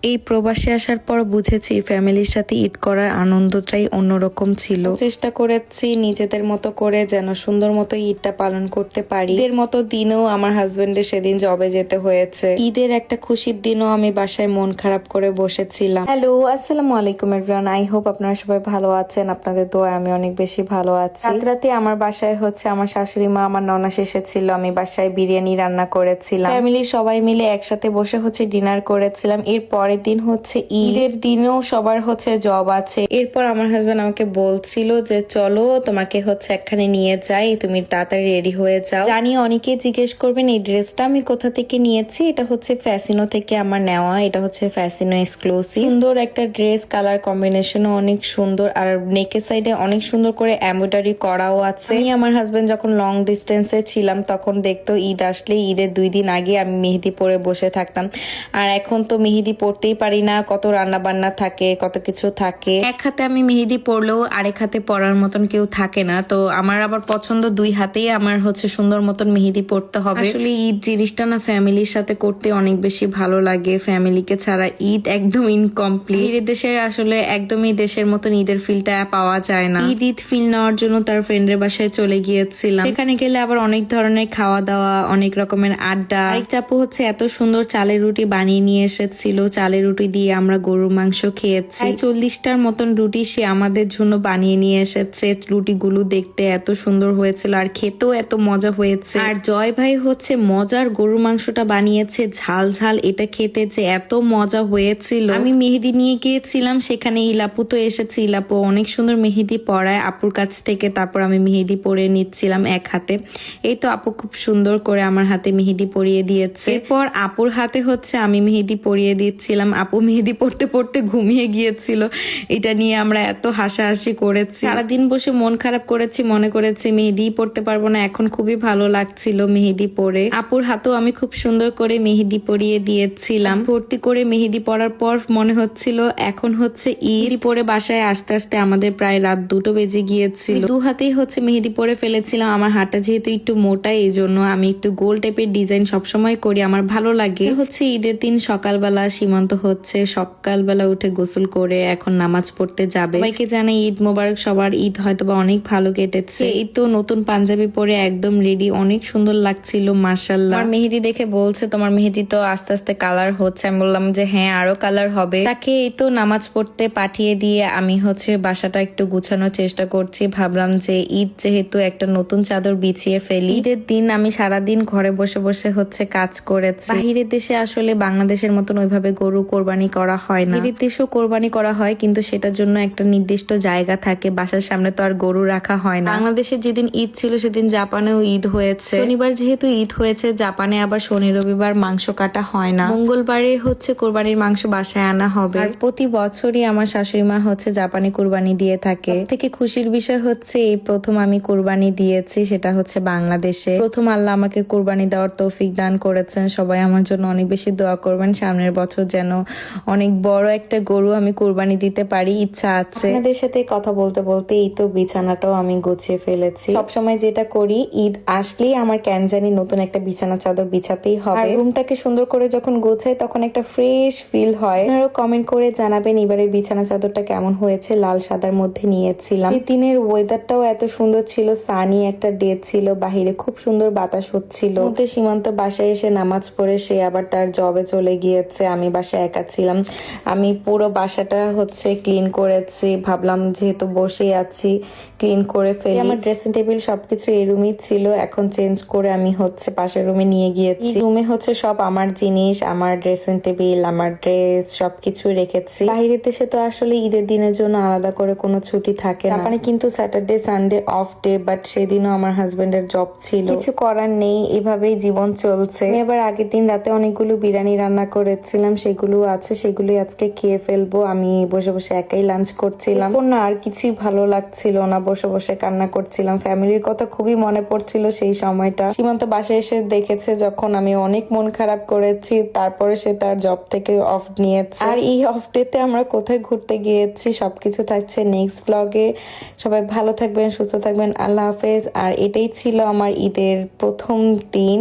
এই প্রবাসে আসার পর বুঝেছি ফ্যামিলির সাথে ঈদ করার আনন্দটাই অন্যরকম ছিল। চেষ্টা করেছি নিজেদের মতো করে যেন সুন্দর মতো ঈদটা পালন করতে পারি। ঈদের মতো দিনেও আমার হাজবেন্ডের সেদিন জবে যেতে হয়েছে। ঈদের একটা খুশির দিনও আমি বাসায় মন খারাপ করে বসেছিলাম। হ্যালো, আসসালামু আলাইকুম এভরিওয়ান। আই হোপ আপনারা সবাই ভালো আছেন। আপনাদের দোয়ায় আমি অনেক বেশি ভালো আছি। রাতে আমার বাসায় হচ্ছে আমার শাশুড়ি মা, আমার ননাস এসেছিল। আমি বাসায় বিরিয়ানি রান্না করেছিলাম। ফ্যামিলির সবাই মিলে একসাথে বসে হচ্ছে ডিনার করেছিলাম। এর পরের দিন হচ্ছে ঈদের দিনেও সবার হচ্ছে জব আছে। এরপর আমার হাজবেন্ড আমাকে বলছিল যে চলো তোমাকে হচ্ছে একখানে নিয়ে যাই, তুমি তাড়াতাড়ি রেডি হয়ে যাও। জানি অনেকে জিজ্ঞেস করবেন এই ড্রেসটা আমি কোথা থেকে নিয়েছি। এটা হচ্ছে ফ্যাসিনো থেকে আমার নেওয়া। এটা হচ্ছে ফ্যাসিনো এক্সক্লুসিভ। সুন্দর একটা ড্রেস, কালার কম্বিনেশনও অনেক সুন্দর, আর নেকের সাইডে অনেক সুন্দর করে এমব্রয়ডারি করাও আছে। আমি আমার হাজবেন্ড যখন লং ডিস্টেন্সে ছিলাম তখন দেখতো ঈদ আসলে ঈদের 2 দিন আগে আমি মেহেদি পরে বসে থাকতাম। আর এখন তো মেহেদি পড়তেই পারি না, কত রান্না বান্না থাকে, কত কিছু থাকে। এক হাতে আমি মেহেদি পরলেও আরেক হাতে পরার মতন কেউ থাকে না। তো আমার আবার পছন্দ 2 হাতেই আমার হচ্ছে সুন্দর মতন মেহেদি পড়তে হবে। আসলে ঈদ জিনিসটা না ফ্যামিলির সাথে করতে অনেক বেশি ভালো লাগে। ফ্যামিলিকে ছাড়া ঈদ একদম ইনকমপ্লিট। ঈদের দেশে আসলে একদমই দেশের মতন ঈদের ফিলটা পাওয়া যায় না। ঈদ ফিল নেওয়ার জন্য তার ফ্রেন্ডের বাসায় চলে গিয়েছিলাম। সেখানে গেলে আবার অনেক ধরনের খাওয়া দাওয়া, অনেক রকমের আড্ডা। আরেকটা আপু হচ্ছে এত সুন্দর চালের রুটি বানিয়ে নিয়ে এসেছিল। চালের রুটি দিয়ে আমরা গরুর মাংস খেয়েছি। 40টার মতন রুটি সে আমাদের জন্য বানিয়ে নিয়ে এসেছে। রুটিগুলো দেখতে এত সুন্দর হয়েছিল আর খেতেও এত মজা হয়েছে। আর জয় ভাই হচ্ছে মজার গরুর মাংসটা বানিয়েছে, ঝাল ঝাল। এটা খেতে যে এত মজা হয়েছিল। আমি মেহেদি নিয়ে গিয়েছিলাম, সেখানে ইলাপু তো এসেছে। ইলাপু অনেক সুন্দর মেহেদি পরায় আপুর কাছ থেকে। তারপর আমি মেহেদি পরে নিচ্ছিলাম এক হাতে। এই তো আপু খুব সুন্দর করে আমার হাতে মেহেদি পরিয়ে দিয়েছে। এরপর আপুর হাতে হচ্ছে আমি মেহেদি পরিয়ে দিচ্ছিলাম। আপু মেহেদি পড়তে পড়তে ঘুমিয়ে গিয়েছিল। এটা নিয়ে আমরা এত হাসাহাসি করেছি। সারাদিন বসে মন খারাপ করেছি, মনে করেছি মেহেদি পড়তে পারবো না। এখন খুবই ভালো লাগছিল মেহেদি পরে। আপুর হাতেও আমি খুব সুন্দর করে মেহেদি পরিয়ে দিয়েছিলাম। ভর্তি করে মেহেদি পরার পর মনে হচ্ছিল এখন হচ্ছে ঈদ পরে বাসায় আস্তে আস্তে আমাদের প্রায় রাত 2টো বেজে গিয়েছিল। 2 হাতেই হচ্ছে মেহেদি পরে ফেলেছিলাম। আমার হাতটা যেহেতু একটু মোটা, এই জন্য আমি একটু গোল টাইপের ডিজাইন সবসময় করি, আমার ভালো লাগে। হচ্ছে ঈদের দিন সকালবেলা সীমান্ত হচ্ছে সকালবেলা উঠে গোসল করে এখন নামাজ পড়তে যাবে। সবাইকে জানাই ঈদ মোবারক। সবার ঈদ হয়তো বা অনেক ভালো কেটেছে। এই তো নতুন পাঞ্জাবি পরে একদম রেডি, অনেক সুন্দর লাগছিল মাশাআল্লাহ। আমার মেহেদি দেখে বলছে তোমার মেহেদি তো আস্তে আস্তে কালার হচ্ছে। আমি বললাম যে হ্যাঁ আরো কালার হবে। তাকে এই তো নামাজ পড়তে পাঠিয়ে দিয়ে আমি হচ্ছে বাসাটা একটু গুছানোর চেষ্টা করছি। ভাবলাম যে ঈদ যেহেতু একটা নতুন চাদর বিছিয়ে ফেলি। ঈদের দিন আমি সারাদিন ঘরে বসে বসে হচ্ছে কাজ করেছি। বাহিরের দেশে আসলে বাংলাদেশের মতন ওইভাবে গরু কোরবানি করা হয় না। এর দেশেও কোরবানি করা হয় কিন্তু সেটার জন্য একটা নির্দিষ্ট জায়গা থাকে। বাসার সামনে তো আর গরু রাখা হয় না। বাংলাদেশে যেদিন ঈদ ছিল সেদিন জাপানেও ঈদ হয়েছে। শনিবার যেহেতু ঈদ হয়েছে, জাপানে আবার শনি রবিবার মাংস কাটা হয় না। মঙ্গলবারে হচ্ছে কোরবানির মাংস বাসায় আনা হবে। আর প্রতি বছরই আমার শাশুড়ি মা হচ্ছে জাপানি কোরবানি দিয়ে থাকে। থেকে খুশির বিষয় হচ্ছে এই প্রথম আমি কোরবানি দিয়েছি, সেটা হচ্ছে বাংলাদেশে। প্রথম আল্লাহ আমাকে কোরবানি দেওয়ার তৌফিক দান করেছেন। সবাই আমার জন্য অনেক বেশি দোয়া করবেন। সামনের বছর যেন অনেক বড় একটা গরু আমি কোরবানি দিতে পারি, ইচ্ছা আছে। আপনাদের সাথে কথা বলতে বলতে এই তো বিছানাটাও আমি গুছিয়ে ফেলেছি। সবসময় যেটা করি, ঈদ আসলেই আমার কেন জানি নতুন একটা বিছানা চাদর বিছাতেই হবে। রুমটাকে সুন্দর করে যখন গোছাই তখন একটা ফ্রেশ ফিল হয়। আপনারাও কমেন্ট করে জানাবেন এবারে বিছানা চাদরটা কেমন হয়েছে। লাল সাদার মধ্যে নিয়েছিলাম। এই দিনের ওয়েদারটাও এত সুন্দর ছিল, সানি একটা ডে ছিল, বাহিরে খুব সুন্দর বাতাস হচ্ছিল। সীমান্ত বাসায় এসে নামাজ পড়ে সে আবার তার জবে চলে গিয়েছে। আমি বাসায় একা ছিলাম। আমি পুরো বাসাটা হচ্ছে ক্লিন করেছি। ভাবলাম যেহেতু বসে আছি ক্লিন করে ফেলি। আমার ড্রেসিং টেবিল সবকিছু এই রুমই ছিল। এখন চেঞ্জ করে আমি হচ্ছে পাশের রুমে নিয়ে গিয়েছি। রুমে হচ্ছে সব আমার জিনিস, আমার ড্রেসিং টেবিল, আমার ড্রেস সবকিছু রেখেছি। বাইরের দেশে তো আসলে ঈদের দিনের জন্য আলাদা করে কোনো ছুটি থাকে না। মানে কিন্তু Saturday Sunday off day, but সেদিনও আমার হাজবেন্ডের জব ছিল। কিছু করার নেই, এভাবেই জীবন চলছে। আমি এবার আগের দিন রাতে অনেকগুলো বিরিয়ানি রান্না করেছিলাম, সেগুলো আছে, সেগুলোই আজকে খেয়ে ফেলবো। আমি বসে বসে একাই লাঞ্চ করছিলাম। না আর কিছুই ভালো লাগছিল না, বসে বসে কান্না করছিলাম। ফ্যামিলির কথা খুবই মনে পড়ছিল সেই সময়টা। সীমান্ত বাসায় এসে দেখেছে যখন আমি অনেক মন খারাপ করেছি, তারপরে সে তার জব থেকে অফ নিয়েছে। আর এই অফ ডেতে আমরা কোথায় ঘুরতে গিয়েছি সবকিছু থাকছে নেক্সট ব্লগে। সবাই ভালো থাকবেন, সুস্থ থাকবেন। আল্লাহ হাফেজ। আর এটাই ছিল আমার ঈদের প্রথম দিন।